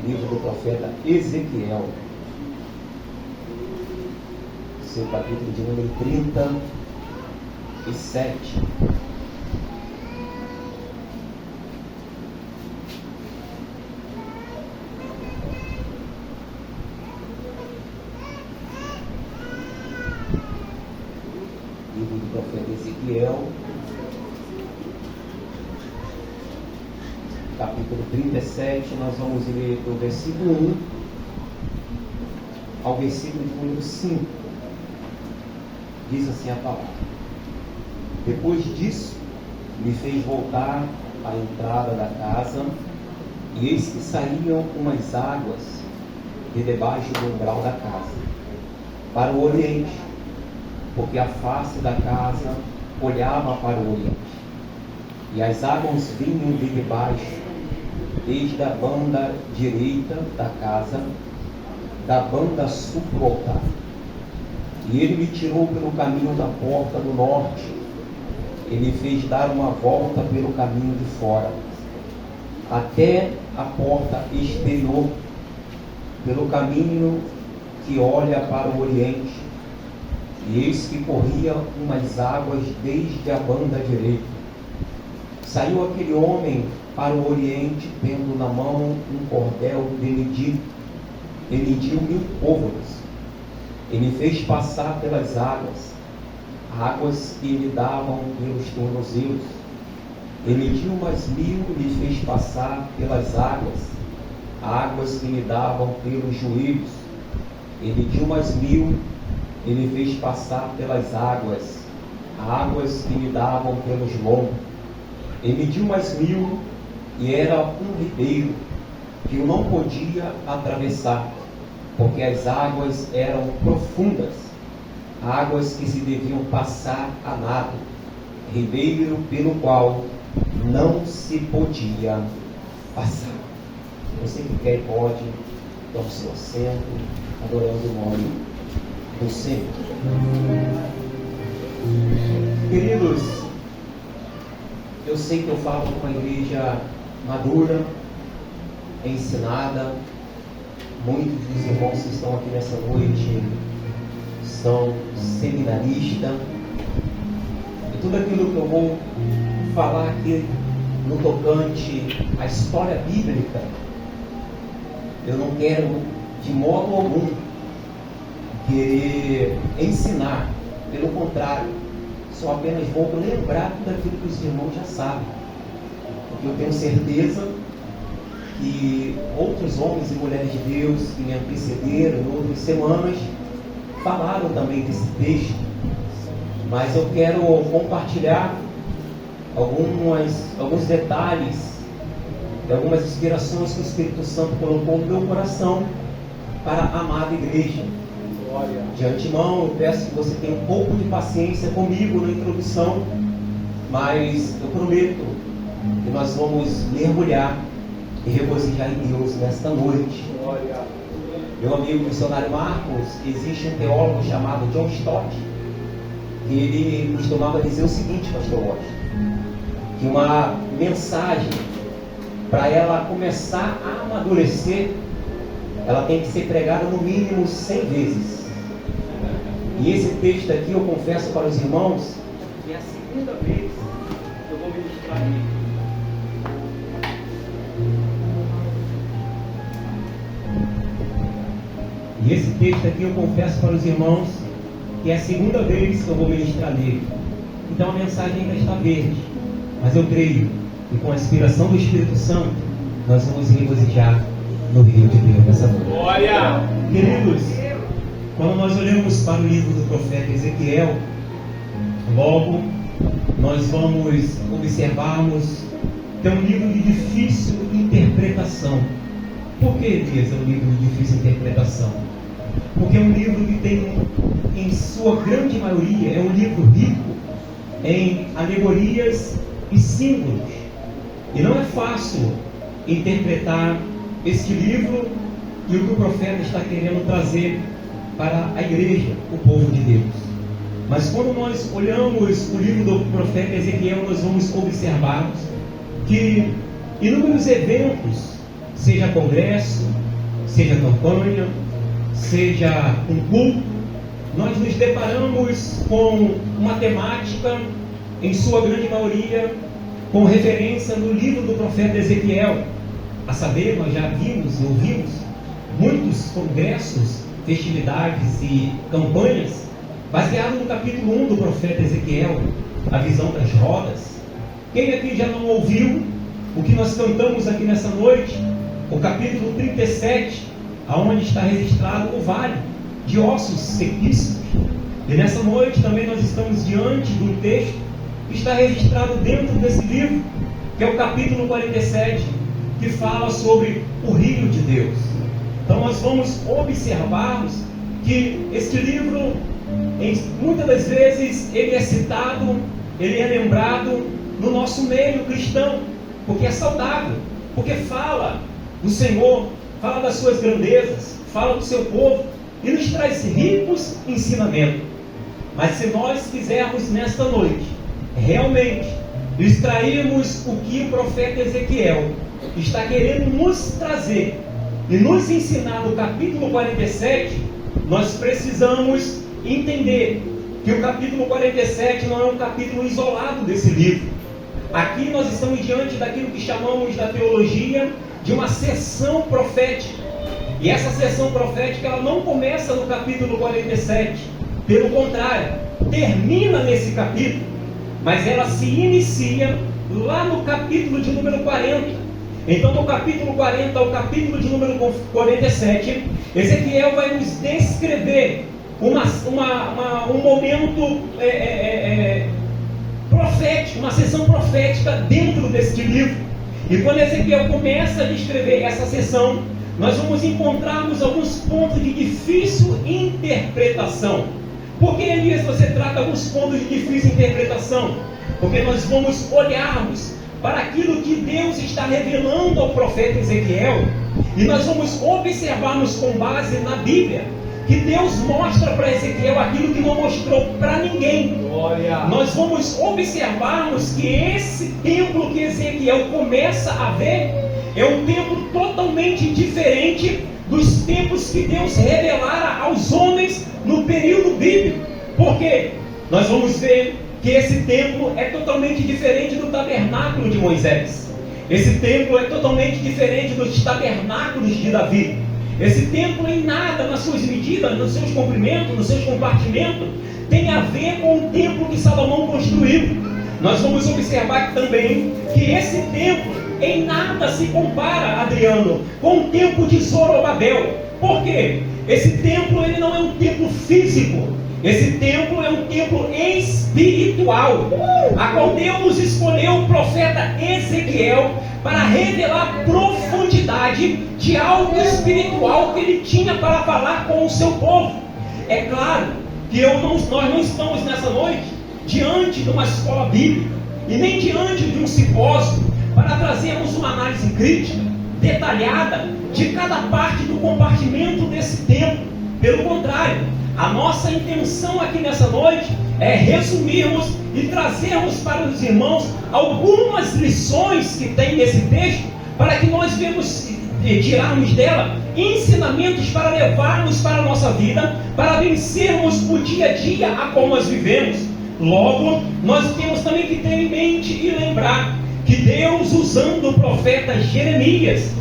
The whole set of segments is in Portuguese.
livro do profeta Ezequiel, seu capítulo de número 37. Livro do profeta Ezequiel, capítulo 37, nós vamos ler do versículo 1 ao versículo de número 5. Diz assim a palavra: Depois disso, me fez voltar à entrada da casa, e eis que saíam umas águas de debaixo do umbral da casa, para o oriente, porque a face da casa olhava para o oriente. E as águas vinham de debaixo, desde a banda direita da casa, da banda sul do altar. E ele me tirou pelo caminho da porta do norte, e me fez dar uma volta pelo caminho de fora, até a porta exterior, pelo caminho que olha para o oriente. E eis que corria umas águas desde a banda direita. Saiu aquele homem para o oriente, tendo na mão um cordel de medir, e mediu 1000 côvados, e me fez passar pelas águas que me davam pelos tornozelos, e mediu mais 1000, e me fez passar pelas águas que me davam pelos joelhos, e mediu mais 1000, e me fez passar pelas águas que me davam pelos lombos, e mediu mais 1000, e era um ribeiro que eu não podia atravessar, porque as águas eram profundas, águas que se deviam passar a nado, ribeiro pelo qual não se podia passar. Você que quer pode dar o seu assento, adorando o nome do Senhor. Queridos, eu sei que eu falo com uma igreja madura, ensinada. Muitos dos irmãos que estão aqui nessa noite são seminaristas. E tudo aquilo que eu vou falar aqui no tocante à história bíblica, eu não quero de modo algum querer ensinar. Pelo contrário, só apenas vou lembrar tudo aquilo que os irmãos já sabem, porque eu tenho certeza que outros homens e mulheres de Deus que me antecederam em outras semanas falaram também desse texto, mas eu quero compartilhar alguns detalhes, algumas inspirações que o Espírito Santo colocou no meu coração para a amada igreja. De antemão, eu peço que você tenha um pouco de paciência comigo na introdução, mas eu prometo que nós vamos mergulhar e regozijar em Deus nesta noite. Meu amigo missionário Marcos, existe um teólogo chamado John Stott, que ele costumava dizer o seguinte, pastor Washington, que uma mensagem, para ela começar a amadurecer, ela tem que ser pregada no mínimo 100 vezes. E esse texto aqui, eu confesso para os irmãos, que é a segunda vez que eu vou ministrar aqui. E esse texto aqui, eu confesso para os irmãos, que é a segunda vez que eu vou ministrar nele. Então a mensagem ainda está verde, mas eu creio que com a inspiração do Espírito Santo, nós vamos regozijar no Rio de Deus nessa noite. Glória! Queridos, quando nós olhamos para o livro do profeta Ezequiel, logo nós vamos observarmos que é um livro de difícil interpretação. Por que, Elias, é um livro de difícil interpretação? Porque é um livro que tem, em sua grande maioria, é um livro rico em alegorias e símbolos. E não é fácil interpretar este livro e o que o profeta está querendo trazer para a igreja, o povo de Deus. Mas quando nós olhamos o livro do profeta Ezequiel, nós vamos observar que inúmeros eventos seja congresso, seja campanha, seja um culto, nós nos deparamos com uma temática, em sua grande maioria, com referência no livro do profeta Ezequiel. A saber, nós já vimos e ouvimos muitos congressos, festividades e campanhas baseados no capítulo 1 do profeta Ezequiel, a visão das rodas. Quem aqui já não ouviu o que nós cantamos aqui nessa noite? O capítulo 37, aonde está registrado o vale de ossos sequíssimos. E nessa noite também nós estamos diante de um texto que está registrado dentro desse livro, que é o capítulo 47, que fala sobre o rio de Deus. Então nós vamos observarmos que este livro, muitas das vezes, ele é citado, ele é lembrado no nosso meio cristão, porque é saudável, porque fala do Senhor, fala das suas grandezas, fala do seu povo e nos traz ricos ensinamentos. Mas se nós quisermos nesta noite realmente extrairmos o que o profeta Ezequiel está querendo nos trazer e nos ensinar no capítulo 47, nós precisamos entender que o capítulo 47 não é um capítulo isolado desse livro. Aqui nós estamos diante daquilo que chamamos da teologia de uma sessão profética. E essa sessão profética ela não começa no capítulo 47, pelo contrário, termina nesse capítulo, mas ela se inicia lá no capítulo de número 40. Então, do capítulo 40 ao capítulo de número 47, Ezequiel vai nos descrever um momento profético, uma sessão profética dentro deste livro. E quando Ezequiel começa a descrever essa sessão, nós vamos encontrarmos alguns pontos de difícil interpretação. Por que, Elias, você trata alguns pontos de difícil interpretação? Porque nós vamos olharmos para aquilo que Deus está revelando ao profeta Ezequiel, e nós vamos observarmos com base na Bíblia, que Deus mostra para Ezequiel aquilo que não mostrou para ninguém. Glória. Nós vamos observarmos que esse templo que Ezequiel começa a ver é um templo totalmente diferente dos templos que Deus revelara aos homens no período bíblico. Por quê? Nós vamos ver que esse templo é totalmente diferente do tabernáculo de Moisés. Esse templo é totalmente diferente dos tabernáculos de Davi. Esse templo em nada, nas suas medidas, nos seus comprimentos, nos seus compartimentos, tem a ver com o templo que Salomão construiu. Nós vamos observar também que esse templo em nada se compara, Adriano, com o templo de Zorobabel. Por quê? Esse templo ele não é um templo físico. Esse templo é um templo espiritual, a qual Deus escolheu o profeta Ezequiel para revelar a profundidade de algo espiritual que ele tinha para falar com o seu povo. É claro que nós não estamos nessa noite diante de uma escola bíblica e nem diante de um simpósio para trazermos uma análise crítica, detalhada, de cada parte do compartimento desse templo. Pelo contrário, a nossa intenção aqui nessa noite é resumirmos e trazermos para os irmãos algumas lições que tem nesse texto, para que nós tirarmos dela ensinamentos para levarmos para a nossa vida, para vencermos o dia a dia a qual nós vivemos. Logo, nós temos também que ter em mente e lembrar que Deus, usando o profeta Jeremias,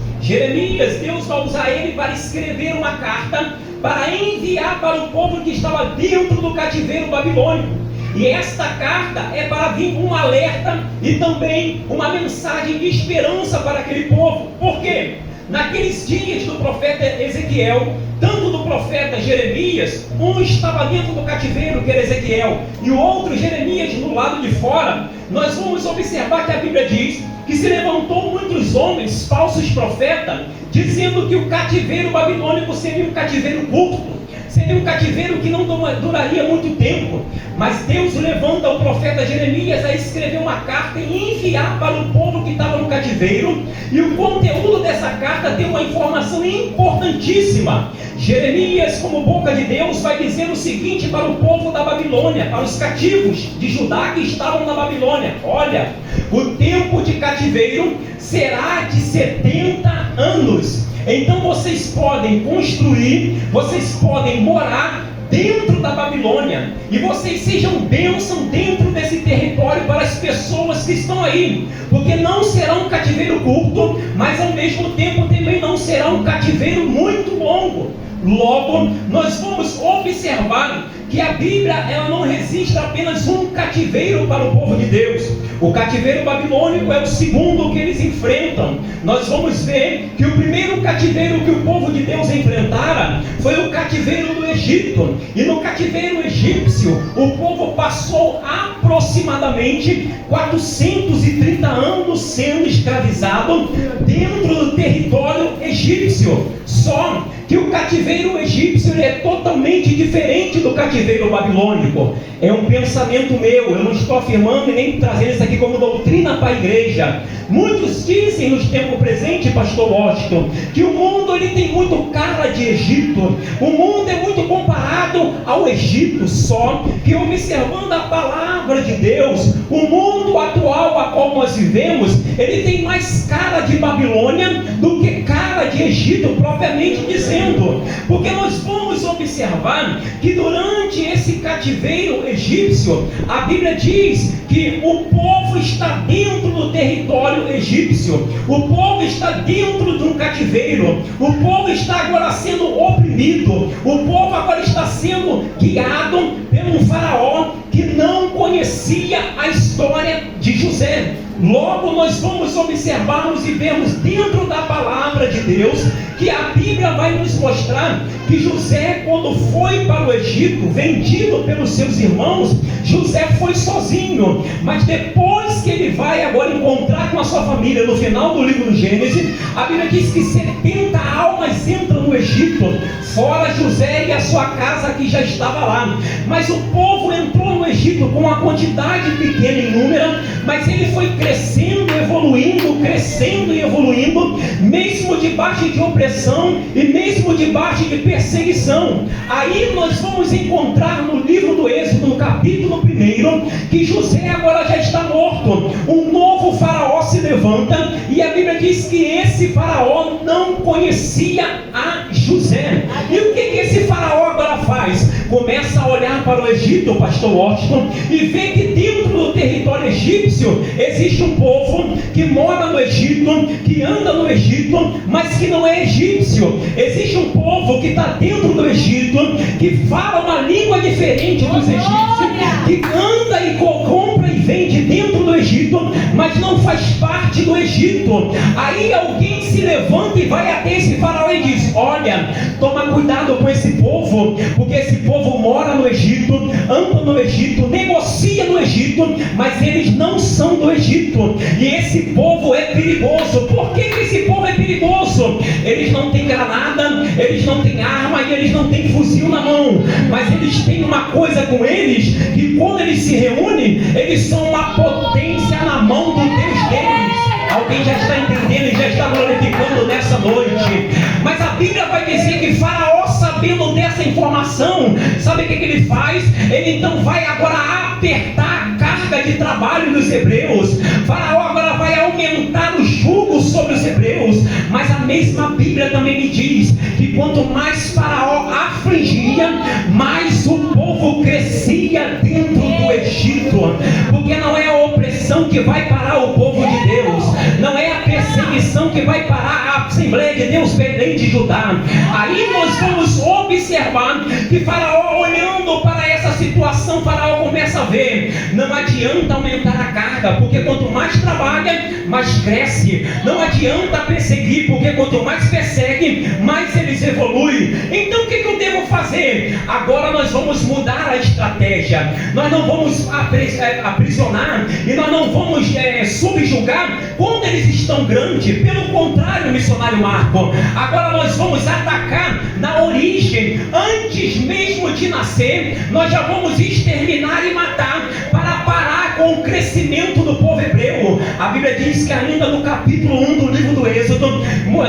Deus vai usar ele para escrever uma carta para enviar para o povo que estava dentro do cativeiro babilônico. E esta carta é para vir um alerta e também uma mensagem de esperança para aquele povo. Por quê? Naqueles dias do profeta Ezequiel, tanto do profeta Jeremias, um estava dentro do cativeiro, que era Ezequiel, e o outro Jeremias no lado de fora. Nós vamos observar que a Bíblia diz que se levantou muitos homens, falsos profetas, dizendo que o cativeiro babilônico seria um cativeiro curto, seria um cativeiro que não duraria muito tempo. Mas Deus levanta o profeta Jeremias a escrever uma carta e enviar para o povo que estava no cativeiro. E o conteúdo dessa carta tem uma informação importantíssima. Jeremias, como boca de Deus, vai dizer o seguinte para o povo da Babilônia, para os cativos de Judá que estavam na Babilônia: olha, o tempo de cativeiro será de 70 anos. Então vocês podem construir, vocês podem morar dentro da Babilônia, e vocês sejam bênção dentro desse território para as pessoas que estão aí, porque não será um cativeiro curto, mas ao mesmo tempo também não será um cativeiro muito longo. Logo, nós vamos observar que a Bíblia ela não registra apenas um cativeiro para o povo de Deus. O cativeiro babilônico é o segundo que eles enfrentam. Nós vamos ver que o primeiro cativeiro que o povo de Deus enfrentara foi o cativeiro do Egito. E no cativeiro egípcio, o povo passou aproximadamente 430 anos sendo escravizado dentro do território egípcio. Só que o cativeiro egípcio é totalmente diferente do cativeiro babilônico. É um pensamento meu, eu não estou afirmando e nem trazendo isso aqui como doutrina para a igreja. Muitos dizem no tempo presente, pastor Washington, que o mundo ele tem muito cara de Egito. O mundo é muito comparado ao Egito, só que observando a palavra de Deus, o mundo atual a qual nós vivemos, ele tem mais cara de Babilônia do que cara de Egito propriamente dizendo, porque nós vamos observar que durante esse cativeiro egípcio, a Bíblia diz que o povo está dentro do território egípcio, o povo está dentro de um cativeiro, o povo está agora sendo oprimido, o povo agora está sendo guiado por um faraó que não conhecia a história de José. Logo nós vamos observarmos e vermos dentro da palavra de Deus que a Bíblia vai nos mostrar que José, quando foi para o Egito, vendido pelos seus irmãos, José foi sozinho, mas depois que ele vai agora encontrar com a sua família, no final do livro do Gênesis, a Bíblia diz que 70 almas entram no Egito, fora José e a sua casa que já estava lá. Mas o povo entrou no Egito com uma quantidade pequena em número, mas ele foi crescendo e evoluindo, mesmo debaixo de opressão e mesmo debaixo de perseguição. Aí nós vamos encontrar no livro do Êxodo, no capítulo 1, que José agora já está morto. Um novo faraó se levanta e a Bíblia diz que esse faraó não conhecia a José. E o que esse faraó agora faz? Começa a olhar para o Egito, pastor Washington, e vê que dentro do território egípcio existe um povo que mora no Egito, que anda no Egito, mas que não é egípcio. Existe um povo que está dentro do Egito, que fala uma língua diferente dos egípcios, que anda e compra e vende dentro do Egito, mas não faz parte do Egito. Aí alguém se levanta e vai até esse faraó e diz: olha, toma cuidado com esse povo, porque esse povo mora no Egito, anda no Egito, negocia no Egito, mas eles não são do Egito, e esse povo é perigoso. Por que esse povo é perigoso? Eles não têm granada, eles não têm arma e eles não têm fuzil na mão, mas eles têm uma coisa com eles, que quando eles se reúnem, eles são uma potência na mão do Deus deles. Alguém já está entendendo e já está glorificando nessa noite. Mas a Bíblia vai dizer que Faraó, sabendo dessa informação, sabe o que ele faz? Ele então vai agora apertar a carga de trabalho dos hebreus. Faraó agora vai aumentar o jugo sobre os hebreus. Mas a mesma Bíblia também me diz que quanto mais Faraó afligia, mais o povo crescia dentro do Egito. Porque não é a opressão que vai parar o povo de Deus, não é a perseguição que vai parar a Assembleia de Deus Belém de Judá. Aí nós vamos observar que Faraó, olhando para essa situação, Faraó começa a ver: não adianta aumentar a carga, porque quanto mais trabalha, mais cresce. Não adianta perseguir, porque quanto mais persegue, mais eles evoluem. Então o que eu devo fazer? Agora nós vamos mudar a estratégia. Nós não vamos aprisionar e nós não vamos subjugar quando eles estão grandes. Pelo contrário, missionário Marco, agora nós vamos atacar na origem, antes mesmo de nascer, nós já vamos exterminar e matar, para parar com o crescimento do povo hebreu. A Bíblia diz que ainda no capítulo 1 do livro do Êxodo,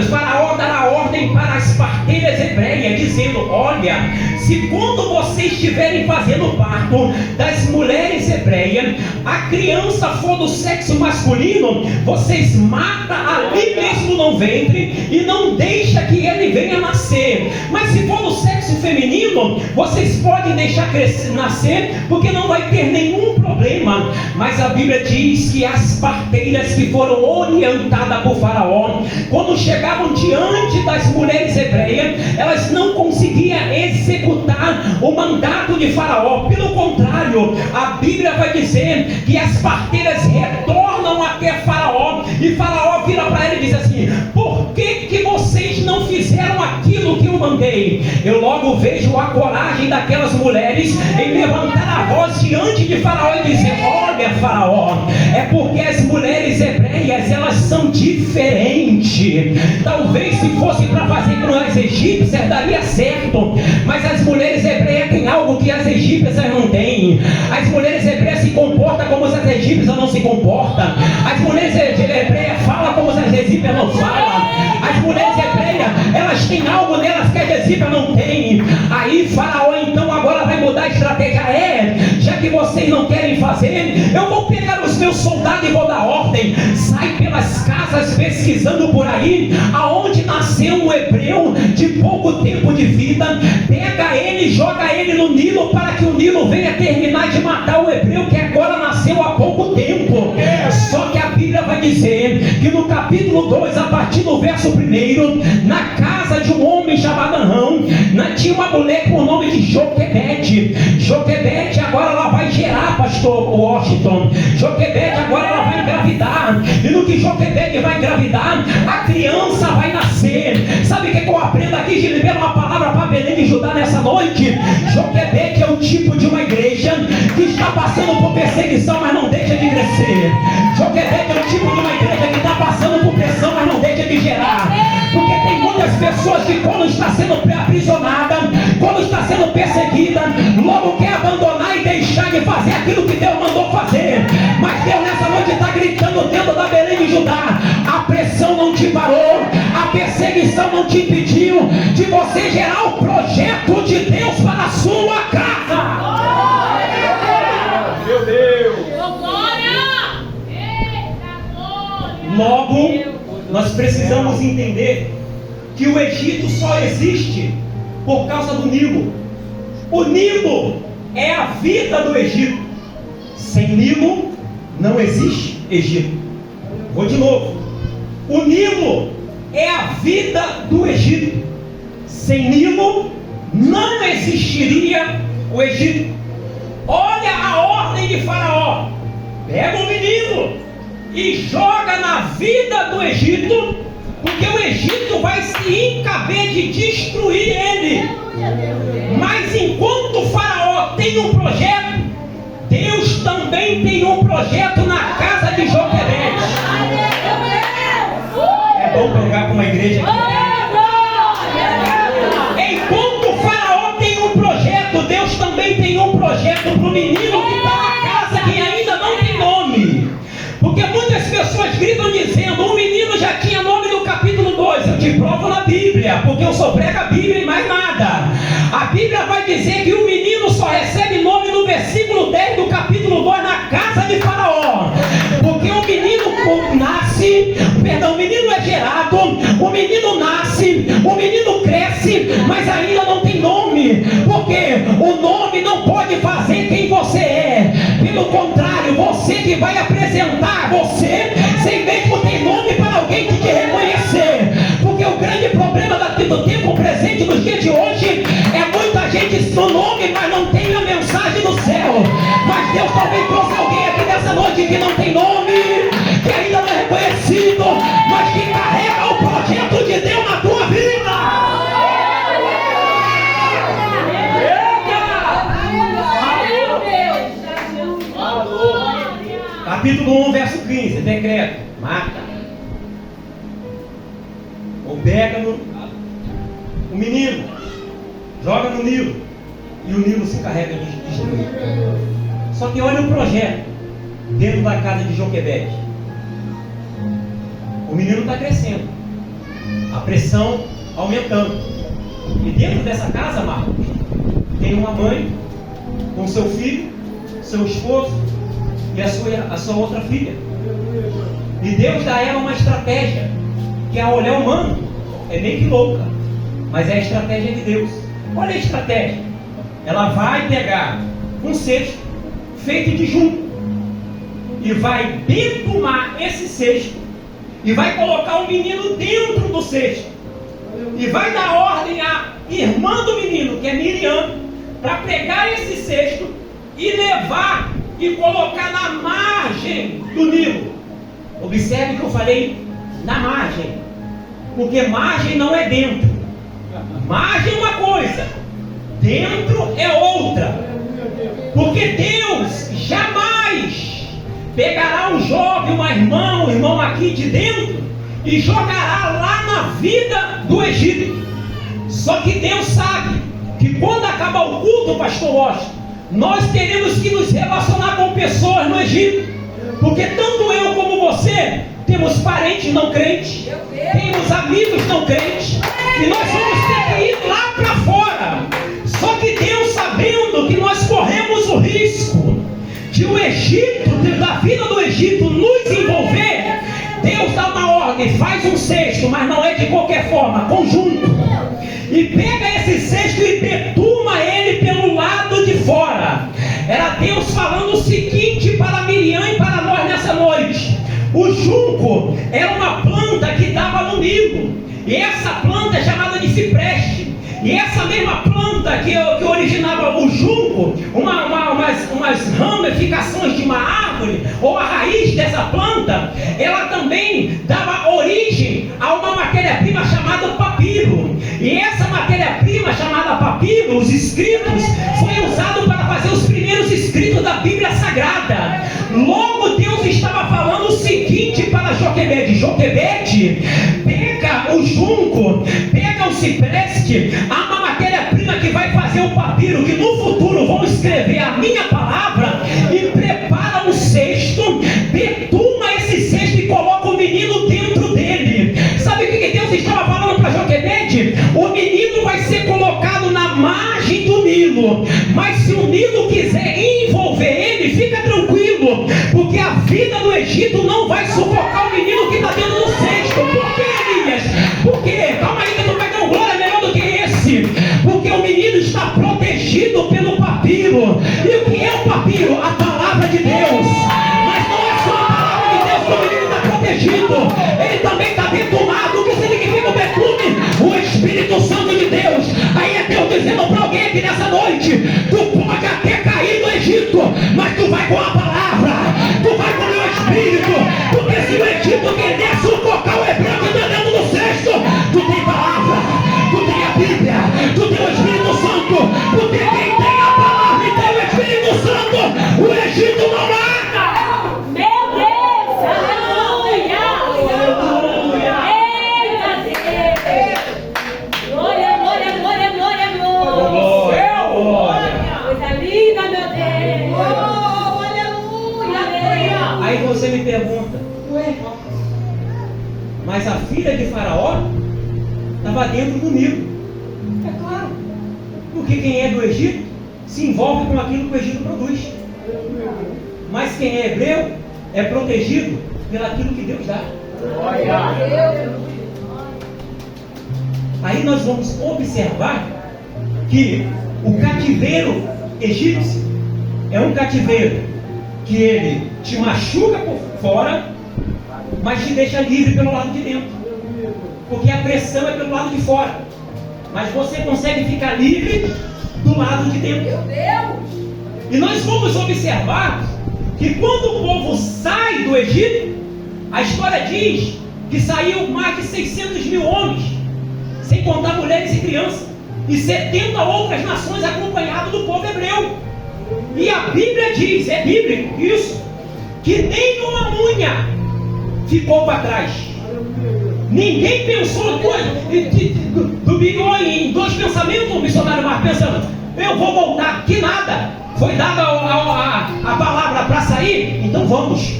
Faraó dará ordem para as parteiras hebreias, dizendo: olha, se quando vocês estiverem fazendo parto das mulheres hebreias, a criança for do sexo masculino, vocês matam ali mesmo no ventre e não deixa que ele venha nascer. Mas se for do sexo feminino, vocês podem deixar nascer, porque não vai ter nenhum problema. Mas a Bíblia diz que as parteiras que foram orientadas por Faraó, quando chegavam diante das mulheres hebreias, elas não conseguiam executar o mandato de Faraó. Pelo contrário, a Bíblia vai dizer que as parteiras retornam até Faraó, e Faraó vira para ele e diz assim: por que vocês não fizeram aquilo que eu mandei? Eu logo vejo a coragem daquelas mulheres em levantar a voz diante de Faraó e dizer: olha, Faraó, é porque as mulheres hebreias, elas são diferentes. Talvez se fosse para fazer com as egípcias daria certo, mas as mulheres hebreias têm algo que as egípcias não têm. As mulheres hebreias se comportam como as egípcias não se comportam. As mulheres hebreias falam como as egípcias não falam. As mulheres hebreias, elas têm algo nelas que as egípcias não têm. Aí Faraó então agora vai mudar a estratégia. Já que vocês não querem fazer, eu vou pegar os meus soldados e vou dar ordem. Sai pelas casas pesquisando por aí aonde nasceu um hebreu de pouco tempo de vida, pega ele e joga ele no Nilo, para que o Nilo venha terminar de matar o hebreu que agora nasceu há pouco tempo. Só que a Bíblia vai dizer que no capítulo 2, a partir do verso 1, na casa de um homem chamado Arão, tinha uma mulher com o nome de Joquebede. Joquebede agora ela vai gerar, pastor Washington. Joquebede agora ela vai engravidar, e no que Joquebede vai engravidar, a criança vai nascer. Sabe o que eu aprendo aqui? De liberar uma palavra para Belém de Judá nessa noite. Joquebede é o tipo de uma igreja que está passando por perseguição, mas não deixa de crescer. Joquebede é o tipo de uma igreja que está passando por pressão, mas não deixa de gerar. Porque tem muitas pessoas que, quando está sendo aprisionada, quando está sendo perseguida, logo quer abandonar e deixar de fazer aquilo que Deus mandou fazer. Mas Deus nessa noite está gritando dentro da Belém de Judá: a pressão não te parou, a perseguição não te impediu de você gerar o projeto de Deus para a sua casa. Meu Deus! Logo, nós precisamos entender que o Egito só existe por causa do Nilo. O Nilo é a vida do Egito. Sem Nilo não existe Egito. Vou de novo. O Nilo é a vida do Egito. Sem Nilo não existiria o Egito. Olha a ordem de Faraó: pega o menino e joga na vida do Egito, porque o Egito vai se encaber de destruir ele. Mas enquanto o Faraó tem um projeto, Deus também tem um projeto na casa de Joquebede. É bom pegar com uma igreja aqui. Enquanto o Faraó tem um projeto, Deus também tem um projeto para o menino que está na casa, que ainda não tem nome. Porque muitas pessoas gritam dizendo: o menino já tinha nome no capítulo 2. Eu te provo na Bíblia, porque eu só prego a Bíblia e mais nada. A Bíblia vai dizer que o menino só recebe nome no versículo 10 do capítulo 2, na casa de Faraó. Porque o menino nasce, o menino é gerado, o menino nasce, o menino cresce, mas ainda não tem nome. Porque o nome não pode fazer quem você é. Pelo contrário, você que vai apresentar você mesmo tem nome para alguém que te reconhecer. Porque o grande problema do tempo presente, nos dias de hoje, é muita gente no nome, mas não tem a mensagem do céu. Mas Deus talvez trouxe alguém aqui nessa noite que não tem nome, que ainda não é reconhecido, mas que carrega o projeto de Deus na tua vida. Capítulo 1, verso 15, decreto: mata ou pega o menino joga no Nilo, e o Nilo se encarrega de destruir. Só que olha o projeto dentro da casa de Joquebede. O menino está crescendo, a pressão aumentando, e dentro dessa casa, Marcos, tem uma mãe com seu filho, seu esposo e a sua outra filha. E Deus dá a ela uma estratégia que a olhar humano é meio que louca, mas é a estratégia de Deus. Olha a estratégia. Ela vai pegar um cesto feito de junco e vai bentumar esse cesto e vai colocar o menino dentro do cesto e vai dar ordem à irmã do menino, que é Miriam, para pegar esse cesto e levar e colocar na margem do Nilo. Observe que eu falei na margem, porque margem não é dentro. Margem é uma coisa, dentro é outra. Porque Deus jamais pegará um jovem, um irmão aqui de dentro e jogará lá na vida do Egito. Só que Deus sabe que quando acabar o culto, pastor Washington, nós teremos que nos relacionar com pessoas no Egito, porque tanto eu como você temos parentes não crentes, temos amigos não crentes, e nós vamos ter que ir lá para fora. Só que Deus, sabendo que nós corremos o risco de o Egito, da vida do Egito nos envolver, Deus dá uma ordem, faz um cesto, mas não é de qualquer forma, conjunto, e pega esse cesto e betuma ele pelo lado de fora. Era Deus falando o seguinte para Miriam e para nós nessa noite: o junco era uma planta que dava no Nilo, e essa planta é chamada de cipreste. E essa mesma planta que originava o junco, umas ramificações de uma árvore, ou a raiz dessa planta, ela também dava origem a uma matéria-prima chamada papiro. E essa matéria-prima chamada papiro, os escritos, foi usado para fazer os primeiros escritos da Bíblia Sagrada. Logo Deus estava falando o seguinte para Joquebede: Joquebede, pega o junco, pega o cipreste, há uma matéria-prima que vai fazer o papiro, que no futuro vão escrever a minha palavra, e prepara um cesto, betuma esse cesto e coloca o menino dentro dele. Sabe o que Deus estava falando para Joquebede? O menino vai ser colocado na margem do Nilo, mas se o Nilo quiser envolver ele, fica tranquilo, porque a vida do Egito não vai sufocar o menino que está dentro do cesto. Por que, Elias? Por quê? Calma aí que tu vai dar um glória melhor do que esse. Porque o menino está protegido pelo papiro. E o que é o papiro? A palavra de Deus. Mas não é só a palavra de Deus que o menino está protegido, ele também está betumado. O que significa o betume? O Espírito Santo de Deus. Aí é Deus dizendo para alguém aqui nessa noite: tu pode até cair no Egito, mas tu vai com a palavra, tu vai com o meu Espírito. Porque se o Egito querer sufocar o hebreu que está dentro do cesto, tu tem palavra, tu tem a Bíblia, tu tem o Espírito Santo. Porque quem tem a palavra e tem o Espírito Santo, o Egito não mata. Meu Deus, aleluia, aleluia. Eita Deus, glória, glória, glória, glória, glória. Coisa linda, meu Deus. Oh, aleluia. Aí você me pergunta: mas a filha de Faraó estava dentro do Nilo. É claro, porque quem é do Egito se envolve com aquilo que o Egito produz. Mas quem é hebreu é protegido pelaquilo que Deus dá. Aí nós vamos observar que o cativeiro egípcio é um cativeiro que ele te machuca por fora, mas te deixa livre pelo lado de dentro, porque a pressão é pelo lado de fora, mas você consegue ficar livre do lado de dentro. Meu Deus! E nós vamos observar que quando o povo sai do Egito, a história diz que saiu mais de 600 mil homens, sem contar mulheres e crianças, e 70 outras nações acompanhadas do povo hebreu. E a Bíblia diz, é bíblico isso, que nem uma unha ficou para trás. Ninguém pensou do Bigode em 2 pensamentos, o missionário Marcos pensando, eu vou voltar, que nada. Foi dada a palavra para sair, então vamos.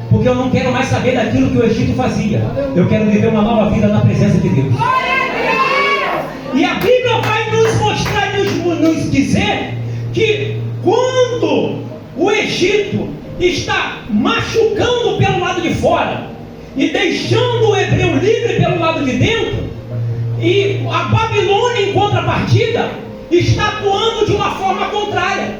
Porque eu não quero mais saber daquilo que o Egito fazia. Eu quero viver uma nova vida na presença de Deus. E a Bíblia vai nos mostrar e nos dizer que quando o Egito está machucando pelo lado de fora e deixando o hebreu livre pelo lado de dentro, e a Babilônia, em contrapartida, está atuando de uma forma contrária.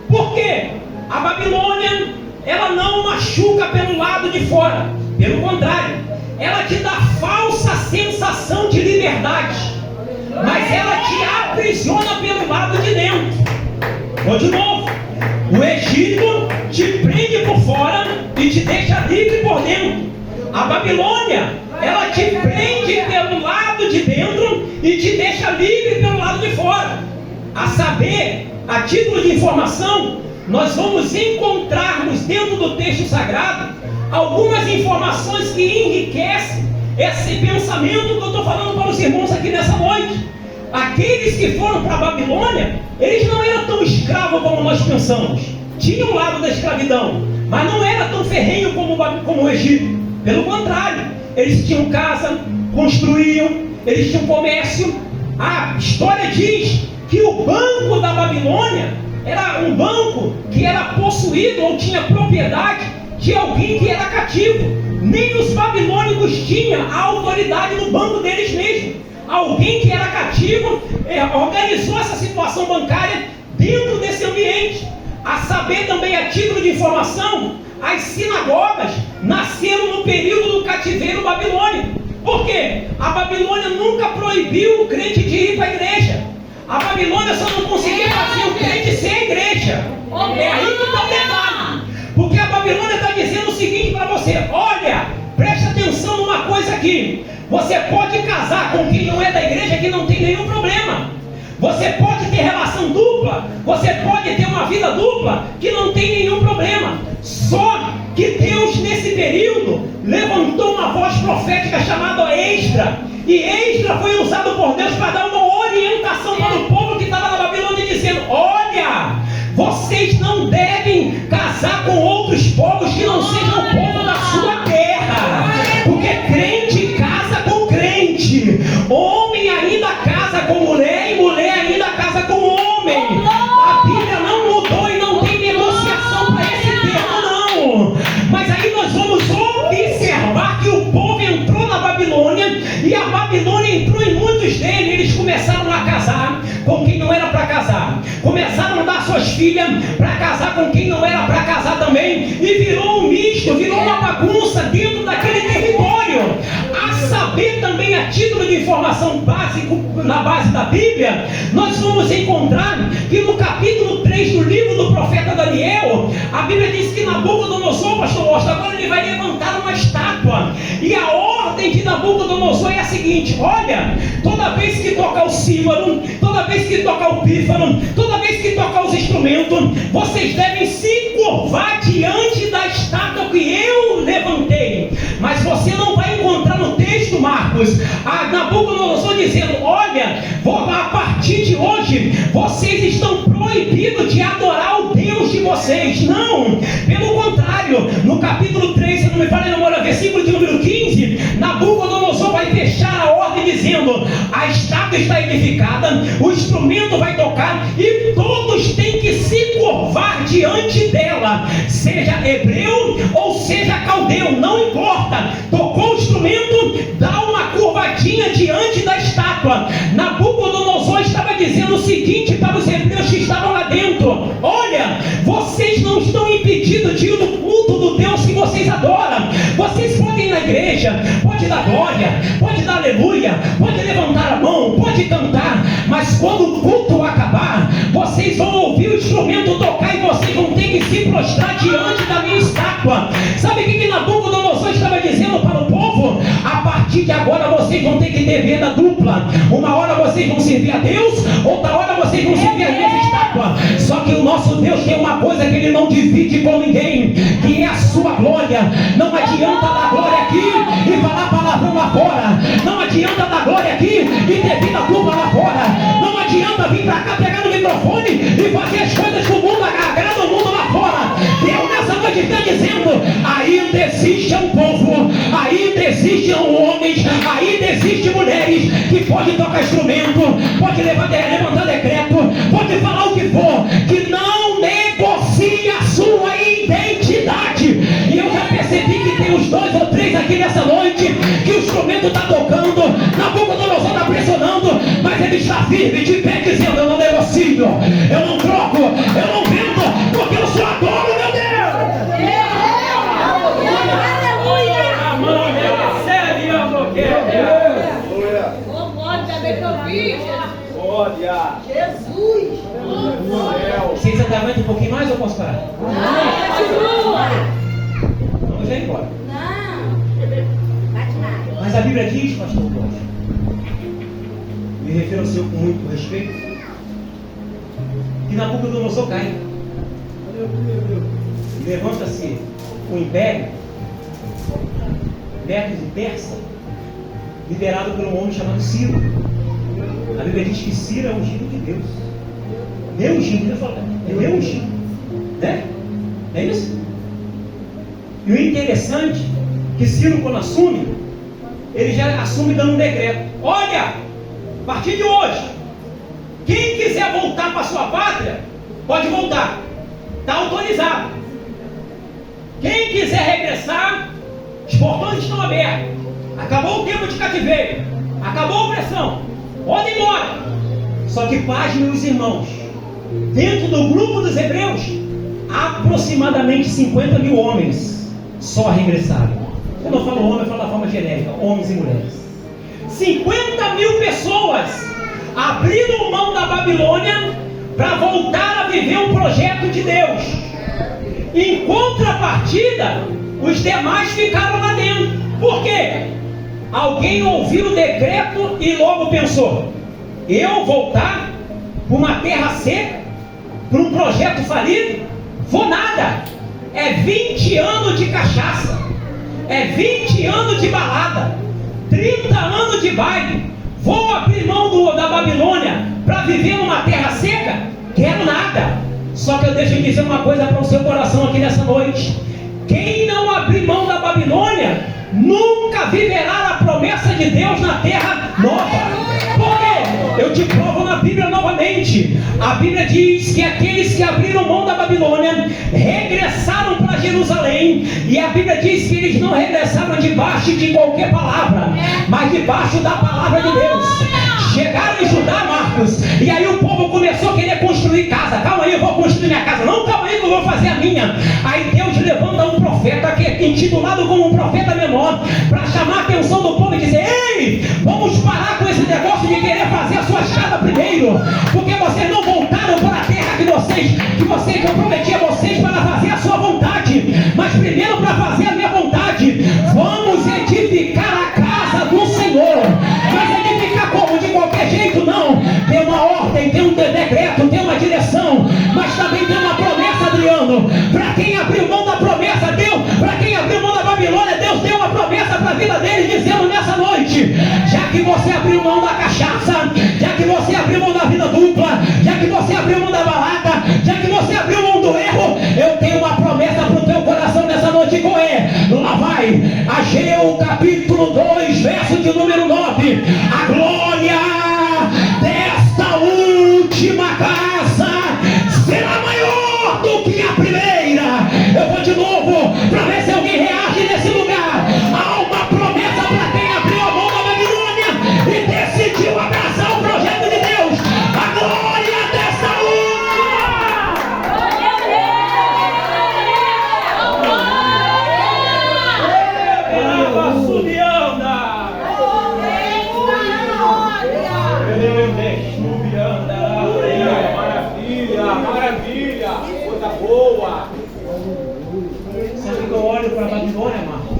Por quê? A Babilônia, ela não machuca pelo lado de fora, pelo contrário, ela te dá falsa sensação de liberdade, mas ela te aprisiona pelo lado de dentro. Vou de novo. O Egito te prende por fora e te deixa livre por dentro. A Babilônia, ela te prende pelo lado de dentro e te deixa livre pelo lado de fora. A saber, a título de informação, nós vamos encontrarmos dentro do texto sagrado algumas informações que enriquecem esse pensamento que eu estou falando para os irmãos aqui nessa noite. Aqueles que foram para a Babilônia, eles não eram tão escravos como nós pensamos. Tinham o lado da escravidão, mas não era tão ferrenho como o Egito. Pelo contrário, eles tinham casa, construíam, eles tinham comércio. A história diz que o banco da Babilônia era um banco que era possuído ou tinha propriedade de alguém que era cativo. Nem os babilônicos tinham a autoridade no banco deles mesmos. Alguém que era cativo organizou essa situação bancária dentro desse ambiente. A saber também, a título de informação, as sinagogas nasceram no período do cativeiro babilônico. Por quê? A Babilônia nunca proibiu o crente de ir para a igreja. A Babilônia só não conseguia fazer o crente ser a igreja. É aí que está o detalhe. Porque a Babilônia está dizendo o seguinte para você: olha, preste atenção numa coisa aqui. Você pode casar com quem não é da igreja, que não tem nenhum problema. Você pode ter relação dupla, você pode ter uma vida dupla, que não tem nenhum problema. Só que Deus, nesse período, levantou uma voz profética chamada Esdra. E Esdra foi usado por Deus para dar uma orientação para o povo que estava na Babilônia, dizendo: olha, vocês não devem casar com outros povos que não sejam o povo da sua terra. Porque crente casa com crente, homem ainda casa com mulher, e mulher ainda casa com homem. A Bíblia não mudou e não tem negociação para esse termo, não. Mas aí nós vamos observar que o povo entrou na Babilônia, e a Babilônia entrou em muitos deles. Eles começaram a casar com quem não era para casar, começaram a dar suas filhas para casar com quem não era para casar também, e virou um misto, virou uma bagunça dentro daquele território. A saber também, a título de informação básico, na base da Bíblia, nós vamos encontrar que no capítulo 3 do livro do profeta Daniel, a Bíblia diz que Nabucodonosor, pastor Osta, agora ele vai levantar uma estátua, e a ordem de Nabucodonosor é a seguinte: olha, toda vez que tocar o símbolo, toda vez que tocar o pífano, toda vez que tocar os instrumentos, vocês devem se curvar diante da estátua que eu levantei. Mas você não vai encontrar no texto, Marcos, a Nabucodonosor dizendo: olha, a partir de hoje vocês estão proibidos de adorar o Deus de vocês. Não, pelo contrário, no capítulo 3, se não me falha a memória, versículo de número 15, Nabucodonosor vai fechar a ordem dizendo: a estátua está edificada, o instrumento vai tocar, e todos têm que se curvar diante dela, seja hebreu ou seja caldeu, não importa. Tocou o instrumento, dá uma curvadinha diante da estátua. Nabucodonosor estava dizendo o seguinte para os hebreus que estavam lá dentro: olha, vocês não estão impedidos de ir no culto do Deus que vocês adoram. Vocês podem ir na igreja, pode dar glória, pode dar aleluia, pode levantar a mão, pode cantar, mas quando o culto acabar, vocês vão ouvir o instrumento tocar e vocês vão ter que se prostrar diante da minha estátua. Sabe o que Nabucodonosor estava dizendo para o povo? A partir de agora vocês vão ter que ter vida dupla. Uma hora vocês vão servir a Deus, outra hora vocês vão servir a minha estátua. Só que o nosso Deus tem uma coisa que Ele não divide com ninguém, que é a sua glória. Não adianta dar glória aqui e falar palavrão lá fora. Não adianta dar glória aqui e ter vida dupla lá fora. Não adianta vir pra cá pegar no microfone e fazer as coisas que o mundo agrada o mundo lá fora. Deus nessa noite está dizendo: ainda existe um povo, ainda existem homens, ainda existem mulheres que podem tocar instrumento, pode levantar decreto, pode falar o que for, que não negocia a sua identidade. E eu já percebi que tem uns 2 ou 3 aqui nessa noite que o instrumento está tocando, Nabucodonosor está pressionando, mas ele está firme de pé dizendo: eu não negocio, eu não troco, eu não vendo, porque eu só adoro meu Deus. Jesus! Vocês ainda aguentam um pouquinho mais ou posso parar? Vamos já embora. Mas a Bíblia diz, pastor Cláudio, me refiro ao Senhor com muito respeito, que Nabucodonosor cai. Levanta-se o império, Medes e Persa, liderado por um homem chamado Ciro. A Bíblia diz que Ciro é ungido de Deus. Meu ungido, eu falo, é meu ungido, né? É isso? E o interessante é que Ciro, quando assume, ele já assume dando um decreto: olha, a partir de hoje, quem quiser voltar para sua pátria, pode voltar, está autorizado. Quem quiser regressar, os portões estão abertos. Acabou o tempo de cativeiro, acabou a opressão, pode ir embora. Só que, pasmem os irmãos, dentro do grupo dos hebreus, aproximadamente 50 mil homens só regressaram. Quando eu falo homem, eu falo da forma genérica, homens e mulheres. 50 mil pessoas abriram mão da Babilônia para voltar a viver um projeto de Deus. Em contrapartida, os demais ficaram lá dentro. Por quê? Alguém ouviu o decreto e logo pensou: eu voltar para uma terra seca, para um projeto falido? Vou nada. É 20 anos de cachaça, é 20 anos de balada, 30 anos de baile. Vou abrir mão da Babilônia para viver numa terra seca? Quero nada. Só que eu deixo de dizer uma coisa para o seu coração aqui nessa noite: quem não abrir mão da Babilônia nunca viverá a promessa de Deus na terra nova. Por quê? Eu te provo na Bíblia novamente. A Bíblia diz que aqueles que abriram mão da Babilônia regressaram para Jerusalém. E a Bíblia diz que eles não regressaram debaixo de qualquer palavra, mas debaixo da palavra de Deus. Chegaram em Judá, Marcos, e aí o povo começou a querer construir casa. Calma aí, eu vou construir minha casa. Não, calma aí que eu vou fazer a minha. Aí Deus levanta um profeta, que é intitulado como um profeta menor, para chamar a atenção do povo e dizer: ei, vamos parar com esse negócio de querer fazer a sua casa primeiro, porque vocês não voltaram para a terra que eu prometi a vocês para fazer a sua vontade, mas primeiro para fazer a minha vontade. Vamos edificar a casa do Senhor. Mas edificar como? De qualquer jeito? Não. Tem uma ordem, tem um decreto, tem uma direção, mas também tem uma promessa, Adriano. Para quem abriu mão da promessa, Deus, para quem abriu mão da Babilônia, Deus deu uma promessa para a vida deles, dizendo nessa noite: já que você abriu mão da cachaça, já que você abriu mão da vida dupla, já que você abriu mão da balada, já que você abriu mão do erro, eu tenho uma promessa para o teu coração nessa noite. Qual é? Lá vai Ageu capítulo 2, verso de número 9. A glória desta última casa será maior do que a primeira. Eu vou de novo para ver se alguém reage nesse lugar. Há uma promessa para quem abriu a mão da Babilônia e decidiu abraçar o projeto de Deus. A glória desta Maravilha, coisa boa. Sabe que eu olho para a Babilônia, Marcos,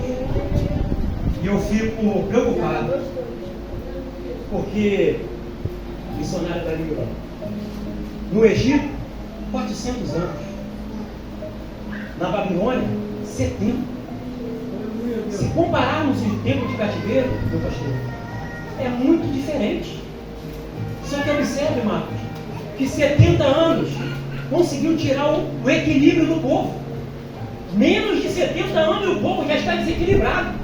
e eu fico preocupado, porque missionário da língua no Egito 400 anos. Na Babilônia, 70. Se compararmos o tempo de cativeiro, meu pastor, é muito diferente. Só que observe, Marcos, que 70 anos conseguiu tirar o equilíbrio do povo. Menos de 70 anos e o povo já está desequilibrado.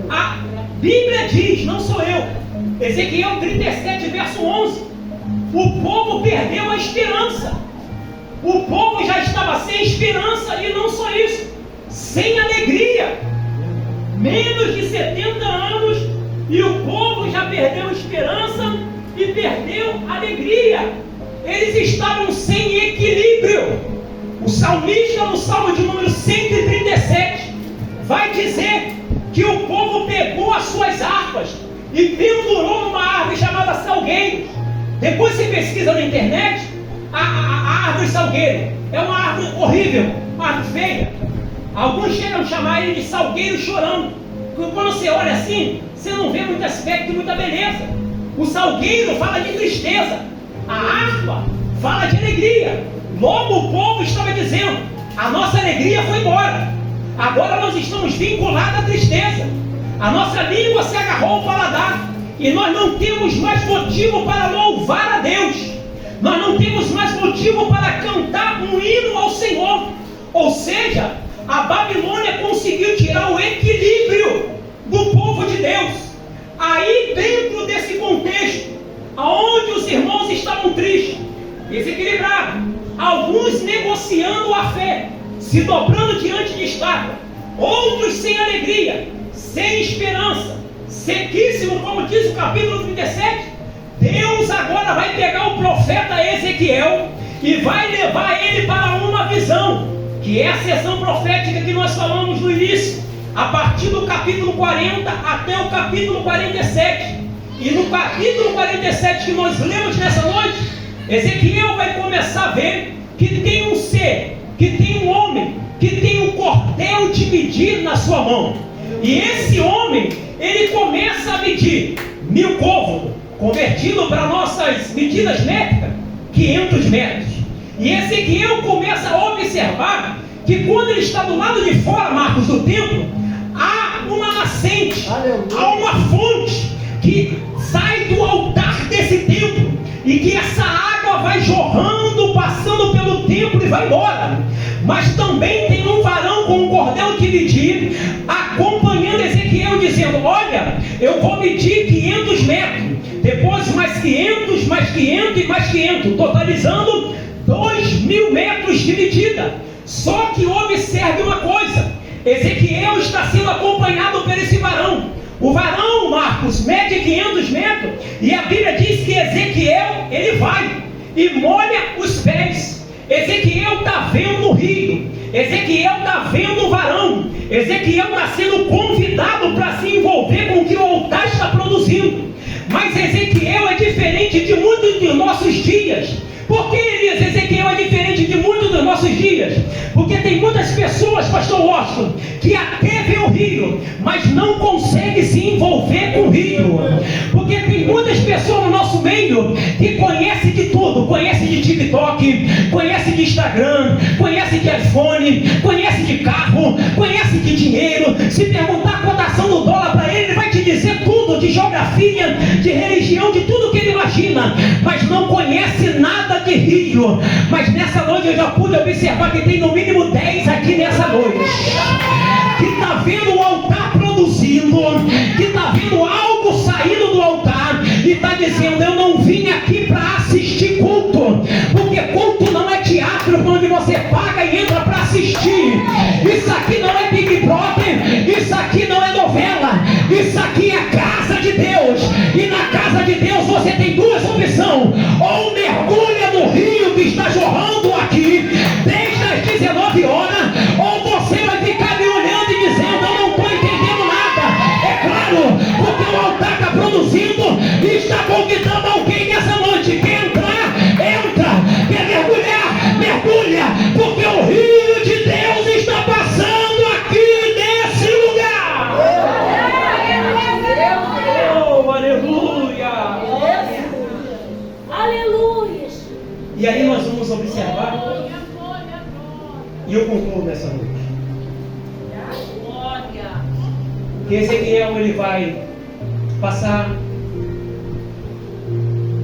A Bíblia diz, não sou eu, Ezequiel 37, verso 11, o povo perdeu a esperança. O povo já estava sem esperança e não só isso, sem alegria. Menos de 70 anos e o povo já perdeu a esperança e perdeu a alegria. Eles estavam sem equilíbrio. O salmista, no Salmo de número 137, vai dizer que o povo pegou as suas harpas e pendurou numa árvore chamada salgueiro. Depois você pesquisa na internet, a árvore salgueiro é uma árvore horrível, uma árvore feia. Alguns chegam a chamar ele de salgueiro chorando. Quando você olha assim, você não vê muito aspecto e muita beleza. O salgueiro fala de tristeza, a harpa fala de alegria. Logo o povo estava dizendo, a nossa alegria foi embora. Agora nós estamos vinculados à tristeza. A nossa língua se agarrou ao paladar. E nós não temos mais motivo para louvar a Deus. Nós não temos mais motivo para cantar um hino ao Senhor. Ou seja, a Babilônia conseguiu tirar o equilíbrio do povo de Deus. Aí dentro desse contexto, aonde os irmãos estavam tristes, desequilibrados, alguns negociando a fé, se dobrando diante de estátua, outros sem alegria, sem esperança, sequíssimo, como diz o capítulo 37, Deus agora vai pegar o profeta Ezequiel e vai levar ele para uma visão, que é a sessão profética que nós falamos no início, a partir do capítulo 40 até o capítulo 47. E no capítulo 47 que nós lemos nessa noite, Ezequiel vai começar a ver que tem um ser, que tem um homem, que tem um cordel de medir na sua mão. E esse homem, ele começa a medir 1000 côvados, convertido para nossas medidas métricas, 500 metros. E Ezequiel começa a observar que quando ele está do lado de fora, Marcos, do templo, há uma nascente, há uma fonte que sai do altar desse templo e que essa água vai jorrando, passando pelo templo e vai embora. Mas também tem um varão com um cordel de medir, acompanhando Ezequiel, dizendo, olha, eu vou medir 500 metros, depois mais 500, mais 500 e mais 500, totalizando 2000 metros de medida. Só que observe uma coisa, Ezequiel está sendo acompanhado por esse varão. O varão, Marcos, mede 500 metros, e a Bíblia diz que Ezequiel, ele vai e molha os pés. Ezequiel está vendo o rio, Ezequiel está vendo o varão, Ezequiel está sendo convidado para se envolver com o que o altar está produzindo. Mas Ezequiel é diferente de muitos dos nossos dias. Por que, Elias, Ezequiel é diferente de muitos dos nossos dias? Porque tem muitas pessoas, pastor Washington, que até vê o rio, mas não consegue se envolver com o rio. Porque tem muitas pessoas no nosso meio que conhecem de tudo, conhece de TikTok, conhece de Instagram, conhece de iPhone, conhece de carro, conhece de dinheiro. Se perguntar a cotação do dólar para ele, ele vai te dizer tudo, de geografia, de religião, de tudo que ele imagina, mas não conhece nada de rio. Mas nessa noite eu já pude observar que tem no mínimo 10 aqui nessa noite, que está vendo o altar produzindo, que está vendo algo saindo do altar e está dizendo, eu não vim aqui para assistir culto, porque culto não é teatro onde você paga e entra para assistir. Isso aqui não é Big Brother, isso aqui não é novela, isso aqui é casa de Deus. E na casa de Deus você tem duas opções: ou mergulha no rio que está jorrando aqui desde as 19 horas, ou você vai ficar me olhando e dizendo, eu não estou entendendo nada. É claro, porque o altar está produzindo e está convidando alguém nessa noite. Quer entrar? Entra. Quer mergulhar? Mergulha, porque o rio de Deus está passando aqui nesse lugar. Oh, aleluia! Aleluia! E aí nós vamos observar, e eu concluo nessa noite, que Ezequiel ele vai passar,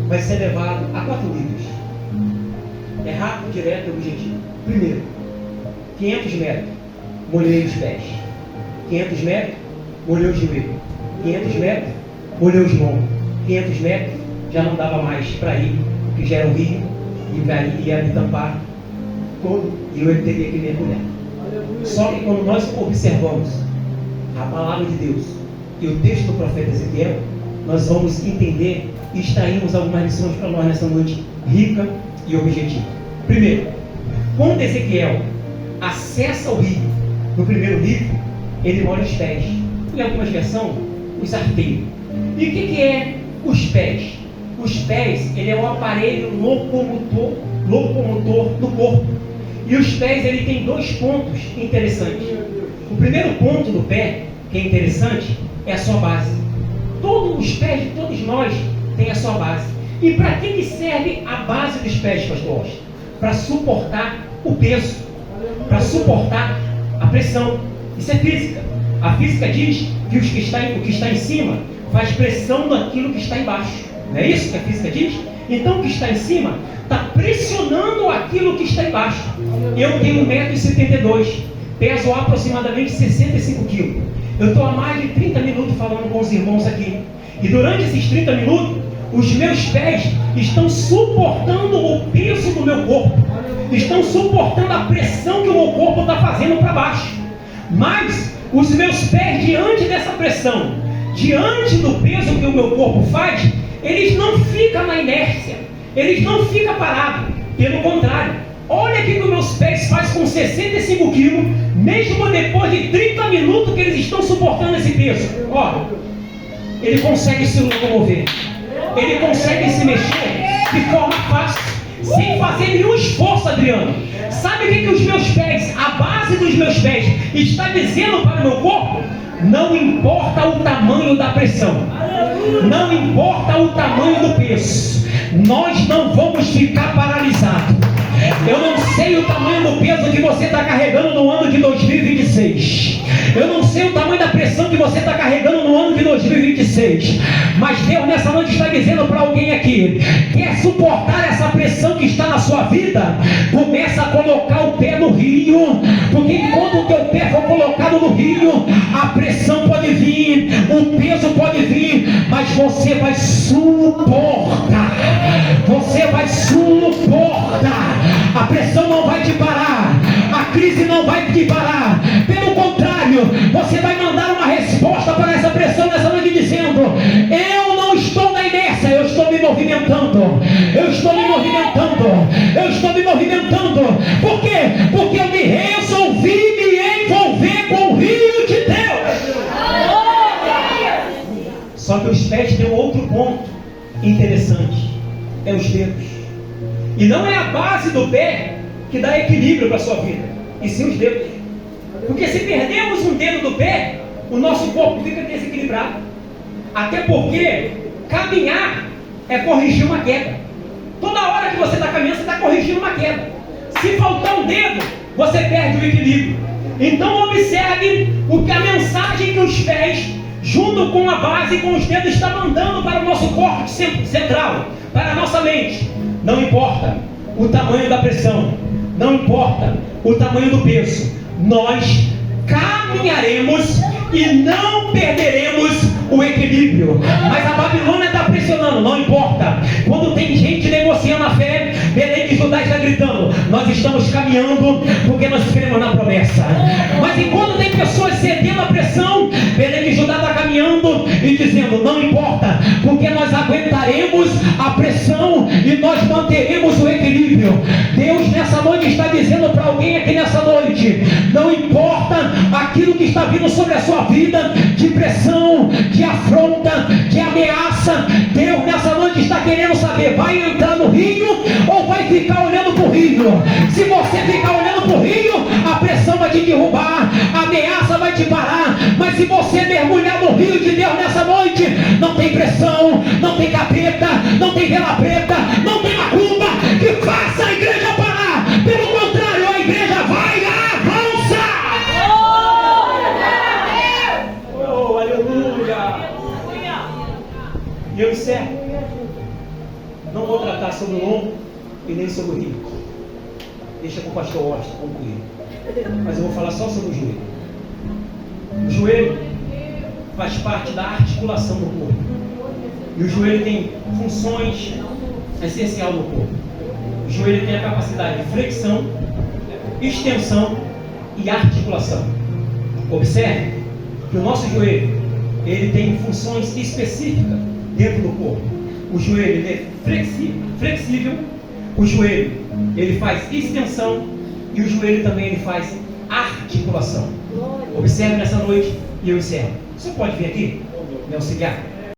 vai ser levado a 4 níveis. É rápido, direto e objetivo. Primeiro, 500 metros, molhei os pés. 500 metros, molhei os joelhos. 500 metros, molhei os lombos. 500 metros, já não dava mais para ir, porque já era o rio, e ia me tampar todo, e eu teria que mergulhar. Só que quando nós observamos a palavra de Deus e o texto do profeta Ezequiel, nós vamos entender e extrairmos algumas lições para nós nessa noite rica e objetiva. Primeiro, quando Ezequiel acessa o rio, no primeiro nível, ele molha os pés. Em algumas versões, os arteiros. E o que é os pés? Os pés, ele é um aparelho locomotor do corpo. E os pés, ele tem 2 pontos interessantes. O primeiro ponto do pé, que é interessante, é a sua base. Todos os pés de todos nós têm a sua base. E para que serve a base dos pés, pastor Austin? Para suportar o peso, para suportar a pressão. Isso é física. A física diz que o que está em cima faz pressão naquilo que está embaixo. Não é isso que a física diz? Então o que está em cima está pressionando aquilo que está embaixo. Eu tenho 1,72 m, peso aproximadamente 65 kg. Eu estou há mais de 30 minutos falando com os irmãos aqui. E durante esses 30 minutos, os meus pés estão suportando o peso do meu corpo. Estão suportando a pressão que o meu corpo está fazendo para baixo. Mas os meus pés, diante dessa pressão, diante do peso que o meu corpo faz, eles não ficam na inércia. Eles não ficam parados. Pelo contrário, olha o que os meus pés fazem com 65 kg, mesmo depois de 30 minutos que eles estão suportando esse peso. Ó, ele consegue se locomover. Ele consegue se mexer de forma fácil, sem fazer nenhum esforço, Adriano. Sabe o que os meus pés, a base dos meus pés, está dizendo para o meu corpo? Não importa o tamanho da pressão, não importa o tamanho do peso, nós não vamos ficar paralisados. Eu não sei o tamanho do peso que você está carregando no ano de 2026. Eu não sei o tamanho da pressão que você está carregando no ano de 2026. Mas Deus nessa noite está dizendo para alguém aqui: quer suportar essa pressão que está na sua vida? Começa a colocar o pé no rio. Porque enquanto o teu pé for colocado no rio, a pressão pode vir, o peso pode vir, mas você vai suportar. Você vai suportar. A pressão não vai te parar, a crise não vai te parar. Pelo contrário, você vai mandar uma resposta para essa pressão nessa noite dizendo: eu não estou na inércia, eu estou me movimentando. Eu estou me movimentando. Eu estou me movimentando. Por quê? Porque eu me resolvi me envolver com o rio de Deus. Só que os pés têm um outro ponto interessante: é os dedos. E não é a base do pé que dá equilíbrio para a sua vida, e sim os dedos. Porque se perdemos um dedo do pé, o nosso corpo fica desequilibrado. Até porque caminhar é corrigir uma queda. Toda hora que você está caminhando, você está corrigindo uma queda. Se faltar um dedo, você perde o equilíbrio. Então observe o que a mensagem que os pés, junto com a base e com os dedos, está mandando para o nosso corpo central, para a nossa mente. Não importa o tamanho da pressão, não importa o tamanho do peso, nós caminharemos e não perderemos o equilíbrio. Mas a Babilônia está pressionando, não importa. Quando tem gente negociando a fé, Belém de Judá está gritando: nós estamos caminhando porque nós cremos na promessa. Mas enquanto tem pessoas cedendo à pressão, Belém de Judá está caminhando e dizendo: não importa, porque nós aguentaremos a pressão e nós manteremos o equilíbrio. Deus nessa noite está dizendo para alguém aqui nessa noite: não importa aquilo que está vindo sobre a sua vida, de pressão, de afronta, de ameaça. Deus nessa noite está querendo saber: vai entrar no rio ou vai ficar olhando para o rio? Se você ficar olhando para o rio, a pressão vai te derrubar, a ameaça vai te parar. Mas se você mergulhar no rio de Deus nessa noite, não tem pressão, não tem capeta, não tem vela preta, não tem macumba que faça sobre o lombo e nem sobre o rio. Deixa com o pastor Austin concluir. Mas eu vou falar só sobre o joelho. O joelho faz parte da articulação do corpo. E o joelho tem funções essenciais no corpo. O joelho tem a capacidade de flexão, extensão e articulação. Observe que o nosso joelho, ele tem funções específicas dentro do corpo. O joelho ele é flexível, o joelho ele faz extensão e o joelho também ele faz articulação. Observe nessa noite e eu encerro. Você pode vir aqui me auxiliar?